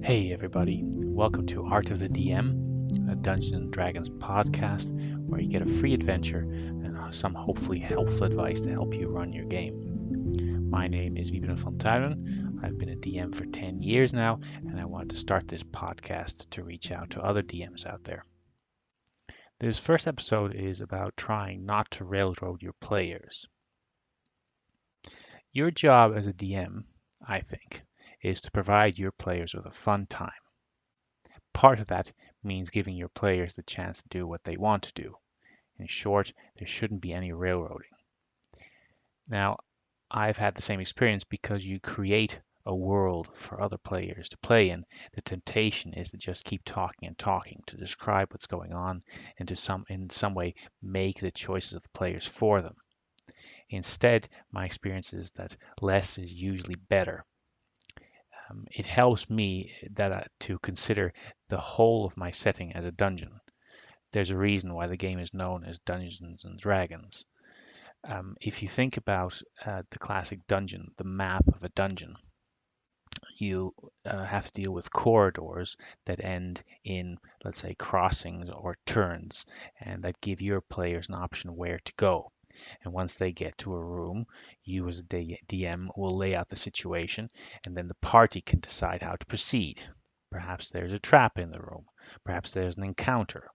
Hey everybody, welcome to Art of the DM, a Dungeons and Dragons podcast where you get a free adventure and some hopefully helpful advice to help you run your game. My name is Wiebe van Tuinen. I've been a DM for 10 years now, and I wanted to start this podcast to reach out to other DMs out there. This first episode is about trying not to railroad your players. Your job as a DM, I think, is to provide your players with a fun time. Part of that means giving your players the chance to do what they want to do. In short, there shouldn't be any railroading. Now, I've had the same experience because you create a world for other players to play in. The temptation is to just keep talking and talking, to describe what's going on, and to in some way make the choices of the players for them. Instead, my experience is that less is usually better. It helps me to consider the whole of my setting as a dungeon. There's a reason why the game is known as Dungeons and Dragons. If you think about the classic dungeon, the map of a dungeon, you have to deal with corridors that end in, let's say, crossings or turns, and that give your players an option where to go. And once they get to a room, you as a DM will lay out the situation, and then the party can decide how to proceed. Perhaps there's a trap in the room. Perhaps there's an encounter.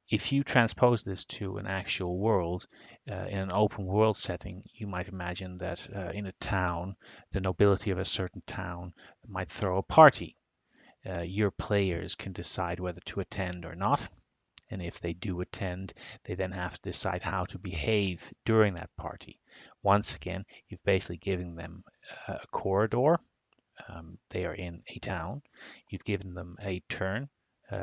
If you transpose this to an actual world, in an open world setting, you might imagine that in a town, the nobility of a certain town might throw a party. Your players can decide whether to attend or not. And if they do attend, they then have to decide how to behave during that party. Once again, you've basically given them a corridor. They are in a town. You've given them a turn.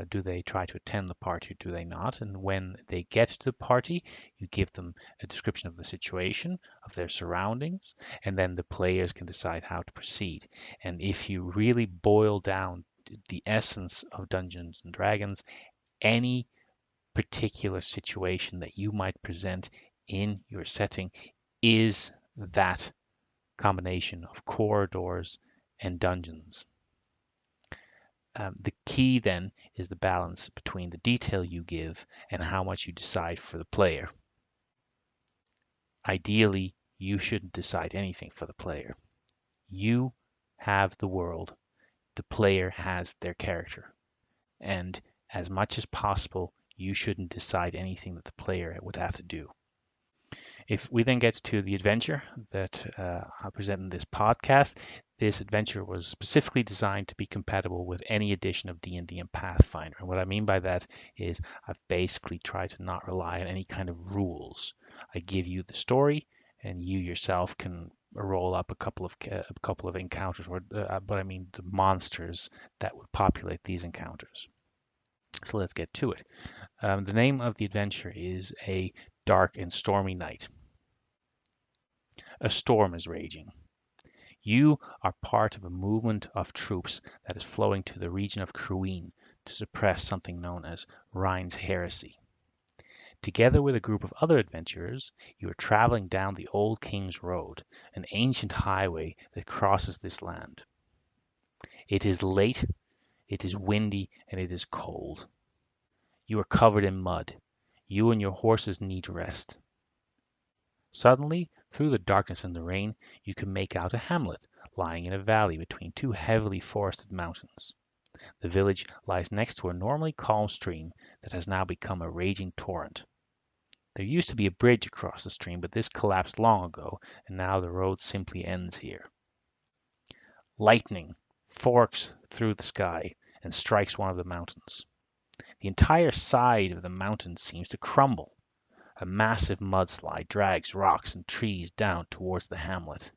Do they try to attend the party or do they not? And when they get to the party, you give them a description of the situation, of their surroundings, and then the players can decide how to proceed. And if you really boil down the essence of Dungeons and Dragons, any particular situation that you might present in your setting is that combination of corridors and dungeons. The key then is the balance between the detail you give and how much you decide for the player. Ideally, you shouldn't decide anything for the player. You have the world, the player has their character, and as much as possible, you shouldn't decide anything that the player would have to do. If we then get to the adventure that I present in this podcast, this adventure was specifically designed to be compatible with any edition of D&D and Pathfinder. And what I mean by that is I've basically tried to not rely on any kind of rules. I give you the story, and you yourself can roll up a couple of encounters, but I mean the monsters that would populate these encounters. So let's get to it. The name of the adventure is A Dark and Stormy Night. A storm is raging. You are part of a movement of troops that is flowing to the region of Cruin to suppress something known as Rhine's heresy. Together with a group of other adventurers, you are traveling down the Old King's Road, an ancient highway that crosses this land. It is late, it is windy, and it is cold. You are covered in mud. You and your horses need rest. Suddenly, through the darkness and the rain, you can make out a hamlet lying in a valley between two heavily forested mountains. The village lies next to a normally calm stream that has now become a raging torrent. There used to be a bridge across the stream, but this collapsed long ago, and now the road simply ends here. Lightning forks through the sky and strikes one of the mountains. The entire side of the mountain seems to crumble. A massive mudslide drags rocks and trees down towards the hamlet.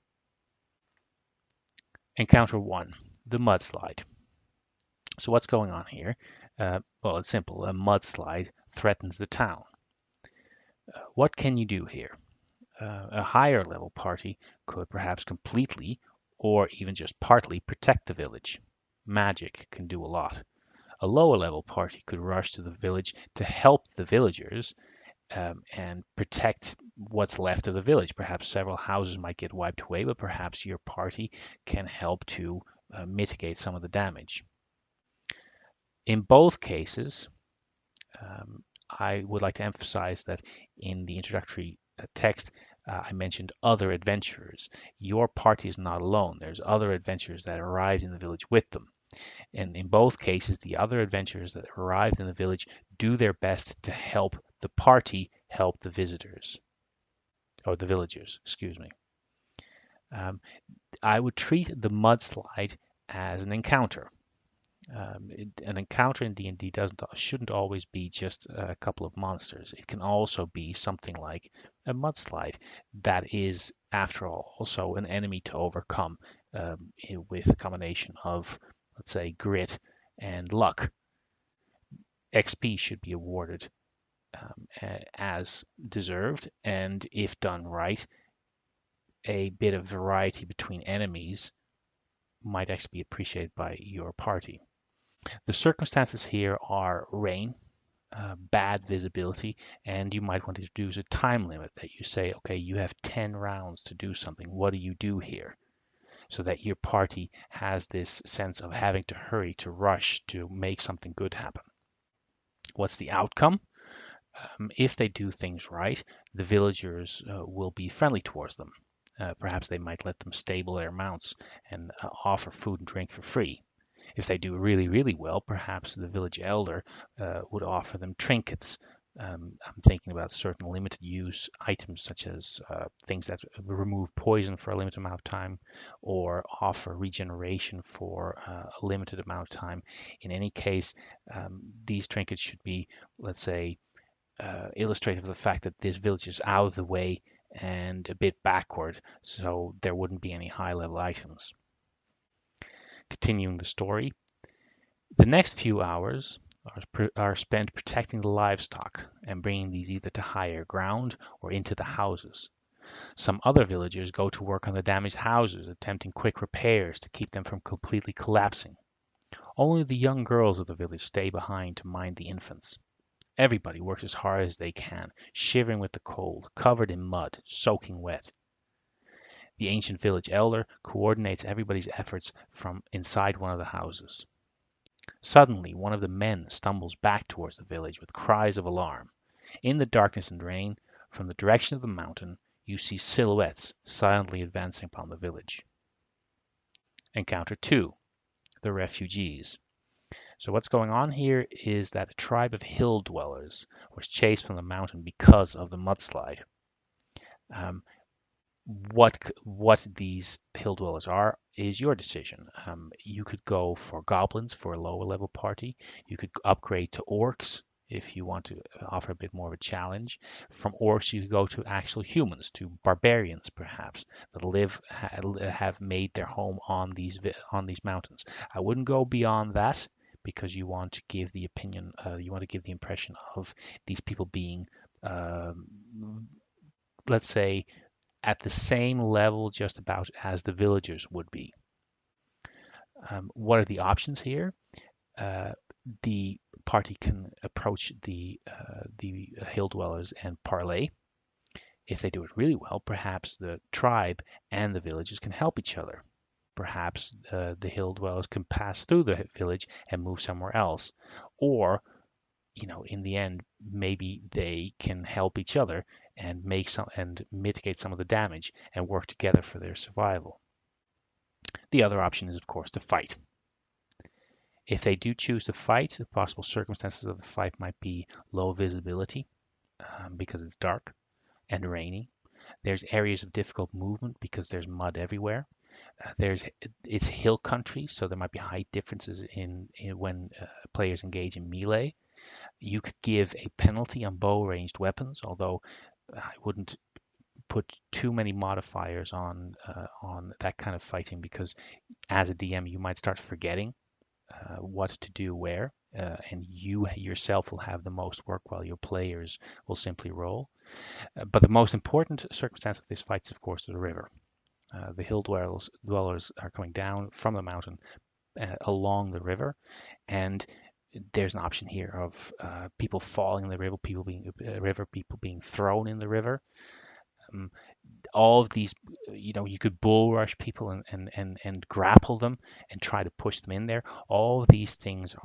Encounter 1, the mudslide. So what's going on here? Well, it's simple. A mudslide threatens the town. What can you do here? A higher level party could perhaps completely or even just partly protect the village. Magic can do a lot. A lower level party could rush to the village to help the villagers and protect what's left of the village. Perhaps several houses might get wiped away, but perhaps your party can help to mitigate some of the damage. In both cases, I would like to emphasize that in the introductory text, I mentioned other adventurers. Your party is not alone. There's other adventurers that arrived in the village with them. And in both cases, the other adventurers that arrived in the village do their best to help the party help the visitors, or the villagers, excuse me. Um, I would treat the mudslide as an encounter. An encounter in D&D shouldn't always be just a couple of monsters. It can also be something like a mudslide that is, after all, also an enemy to overcome with a combination of, let's say, grit and luck. XP should be awarded as deserved, and if done right, a bit of variety between enemies might actually be appreciated by your party. The circumstances here are rain, bad visibility, and you might want to introduce a time limit that you say, okay, you have 10 rounds to do something. What do you do here? So that your party has this sense of having to hurry, to rush, to make something good happen. What's the outcome? If they do things right, the villagers will be friendly towards them. Perhaps they might let them stable their mounts and offer food and drink for free. If they do really, really well, perhaps the village elder would offer them trinkets. I'm thinking about certain limited use items, such as things that remove poison for a limited amount of time or offer regeneration for a limited amount of time. In any case, these trinkets should be, let's say, illustrative of the fact that this village is out of the way and a bit backward, so there wouldn't be any high-level items. Continuing the story, the next few hours are spent protecting the livestock and bringing these either to higher ground or into the houses. Some other villagers go to work on the damaged houses, attempting quick repairs to keep them from completely collapsing. Only the young girls of the village stay behind to mind the infants. Everybody works as hard as they can, shivering with the cold, covered in mud, soaking wet. The ancient village elder coordinates everybody's efforts from inside one of the houses. Suddenly, one of the men stumbles back towards the village with cries of alarm. In the darkness and rain, from the direction of the mountain, you see silhouettes silently advancing upon the village. Encounter 2. The refugees. So what's going on here is that a tribe of hill dwellers was chased from the mountain because of the mudslide. What these hill dwellers are is your decision. You could go for goblins for a lower level party. You could upgrade to orcs if you want to offer a bit more of a challenge. From orcs, you could go to actual humans, to barbarians perhaps that have made their home on these mountains. I wouldn't go beyond that because you want to give the impression of these people being, let's say, at the same level just about as the villagers would be. What are the options here? The party can approach the hill dwellers and parley. If they do it really well, perhaps the tribe and the villagers can help each other. Perhaps the hill dwellers can pass through the village and move somewhere else. Or, in the end, maybe they can help each other and mitigate some of the damage and work together for their survival. The other option is, of course, to fight. If they do choose to fight, the possible circumstances of the fight might be low visibility because it's dark and rainy. There's areas of difficult movement because there's mud everywhere. It's hill country, so there might be height differences in when players engage in melee. You could give a penalty on bow-ranged weapons, although I wouldn't put too many modifiers on that kind of fighting because as a DM you might start forgetting what to do where, and you yourself will have the most work while your players will simply roll. But the most important circumstance of this fight is, of course, the river. The hill dwellers are coming down from the mountain along the river, and there's an option here of people falling in the river, people being thrown in the river. Um, all of these, you could bull rush people and grapple them and try to push them in there. All of these things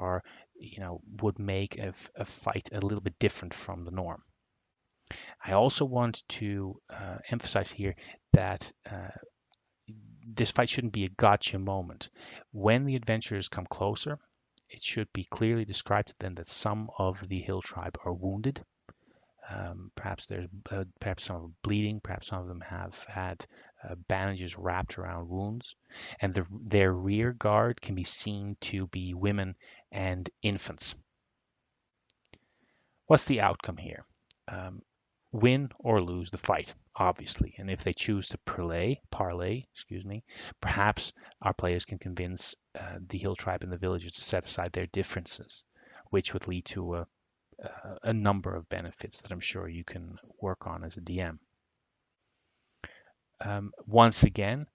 would make a fight a little bit different from the norm. I also want to emphasize here that this fight shouldn't be a gotcha moment. When the adventurers come closer, it should be clearly described to them that some of the hill tribe are wounded. Perhaps some of them bleeding. Perhaps some of them have had bandages wrapped around wounds, and their rear guard can be seen to be women and infants. What's the outcome here? Um, Win or lose the fight, obviously. And if they choose to parlay, perhaps our players can convince the hill tribe and the villagers to set aside their differences, which would lead to a number of benefits that I'm sure you can work on as a DM. Once again,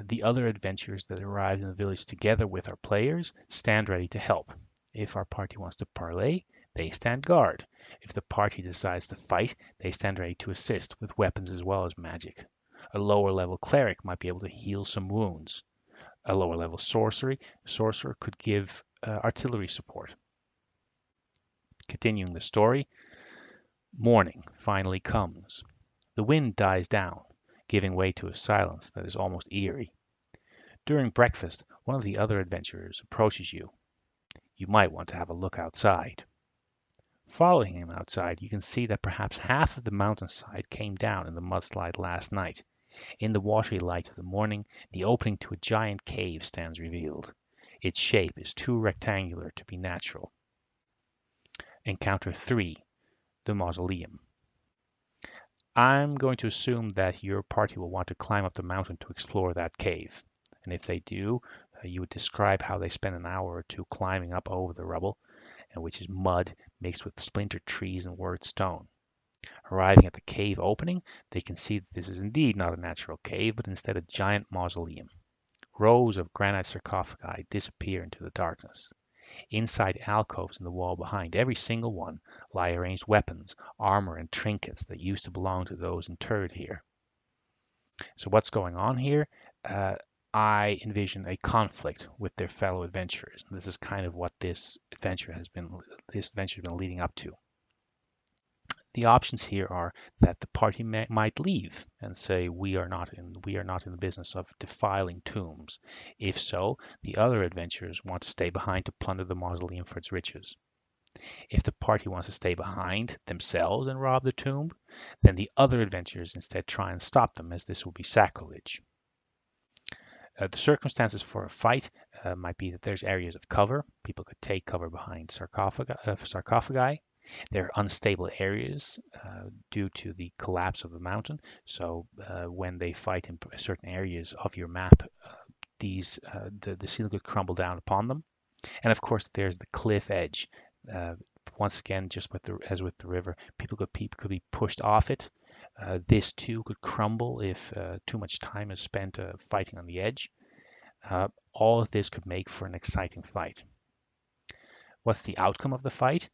the other adventurers that arrive in the village together with our players stand ready to help. If our party wants to parlay, they stand guard. If the party decides to fight, they stand ready to assist with weapons as well as magic. A lower level cleric might be able to heal some wounds. A lower level sorcerer could give artillery support. Continuing the story, morning finally comes. The wind dies down, giving way to a silence that is almost eerie. During breakfast, one of the other adventurers approaches you. You might want to have a look outside. Following him outside, you can see that perhaps half of the mountainside came down in the mudslide last night. In the watery light of the morning, the opening to a giant cave stands revealed. Its shape is too rectangular to be natural. Encounter 3, the mausoleum. I'm going to assume that your party will want to climb up the mountain to explore that cave. And if they do, you would describe how they spend an hour or two climbing up over the rubble, and which is mud mixed with splintered trees and worked stone. Arriving at the cave opening, they can see that this is indeed not a natural cave, but instead a giant mausoleum. Rows of granite sarcophagi disappear into the darkness. Inside alcoves in the wall behind every single one lie arranged weapons, armor, and trinkets that used to belong to those interred here. So what's going on here? I envision a conflict with their fellow adventurers. And this is kind of what this adventure has been leading up to. The options here are that the party might leave and say we are not in the business of defiling tombs. If so, the other adventurers want to stay behind to plunder the mausoleum for its riches. If the party wants to stay behind themselves and rob the tomb, then the other adventurers instead try and stop them, as this will be sacrilege. The circumstances for a fight might be that there's areas of cover. People could take cover behind sarcophagi. There are unstable areas due to the collapse of the mountain. So when they fight in certain areas of your map, the ceiling could crumble down upon them. And of course, there's the cliff edge. Once again, just as with the river, people could be pushed off it. This too could crumble if too much time is spent fighting on the edge. All of this could make for an exciting fight. What's the outcome of the fight?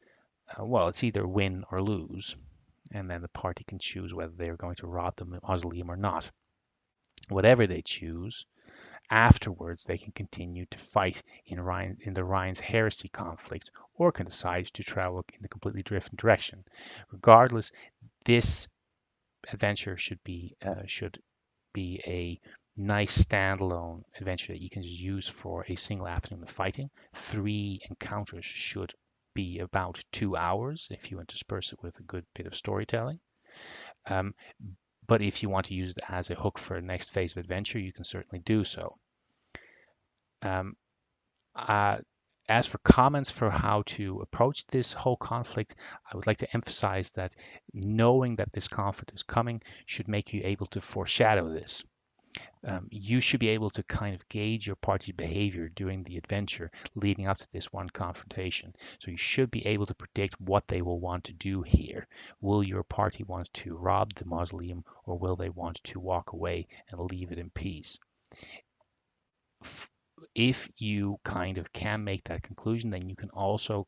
Well, it's either win or lose, and then the party can choose whether they're going to rob the mausoleum or not. Whatever they choose, afterwards they can continue to fight in the Rhine's heresy conflict, or can decide to travel in a completely different direction. Regardless, this adventure should be a nice standalone adventure that you can just use for a single afternoon of fighting. 3 encounters should be about 2 hours if you intersperse it with a good bit of storytelling. But if you want to use it as a hook for a next phase of adventure, you can certainly do so. As for comments for how to approach this whole conflict, I would like to emphasize that knowing that this conflict is coming should make you able to foreshadow this. You should be able to kind of gauge your party's behavior during the adventure leading up to this one confrontation. So you should be able to predict what they will want to do here. Will your party want to rob the mausoleum, or will they want to walk away and leave it in peace? If you kind of can make that conclusion, then you can also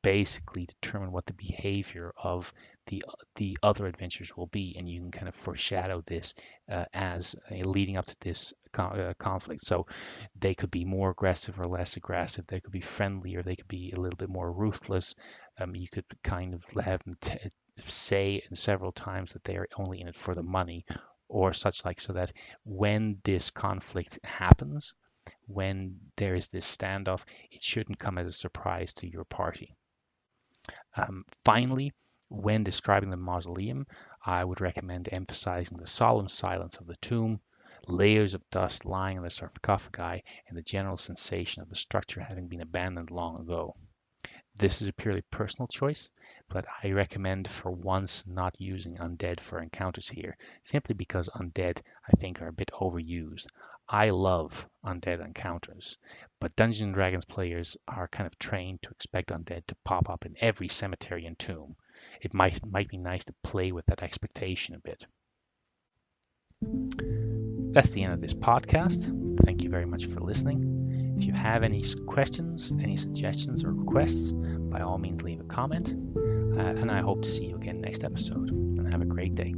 basically determine what the behavior of the other adventures will be, and you can kind of foreshadow this as leading up to this conflict. So they could be more aggressive or less aggressive. They could be friendly or they could be a little bit more ruthless. You could kind of have them say several times that they are only in it for the money or such like, so that when this conflict happens, when there is this standoff, it shouldn't come as a surprise to your party. Finally, when describing the mausoleum, I would recommend emphasizing the solemn silence of the tomb, layers of dust lying on the sarcophagi, and the general sensation of the structure having been abandoned long ago. This is a purely personal choice, but I recommend for once not using undead for encounters here, simply because undead, I think, are a bit overused. I love undead encounters, but Dungeons and Dragons players are kind of trained to expect undead to pop up in every cemetery and tomb. It might be nice to play with that expectation a bit. That's the end of this podcast. Thank you very much for listening. If you have any questions, any suggestions, or requests, by all means leave a comment. And I hope to see you again next episode. And have a great day.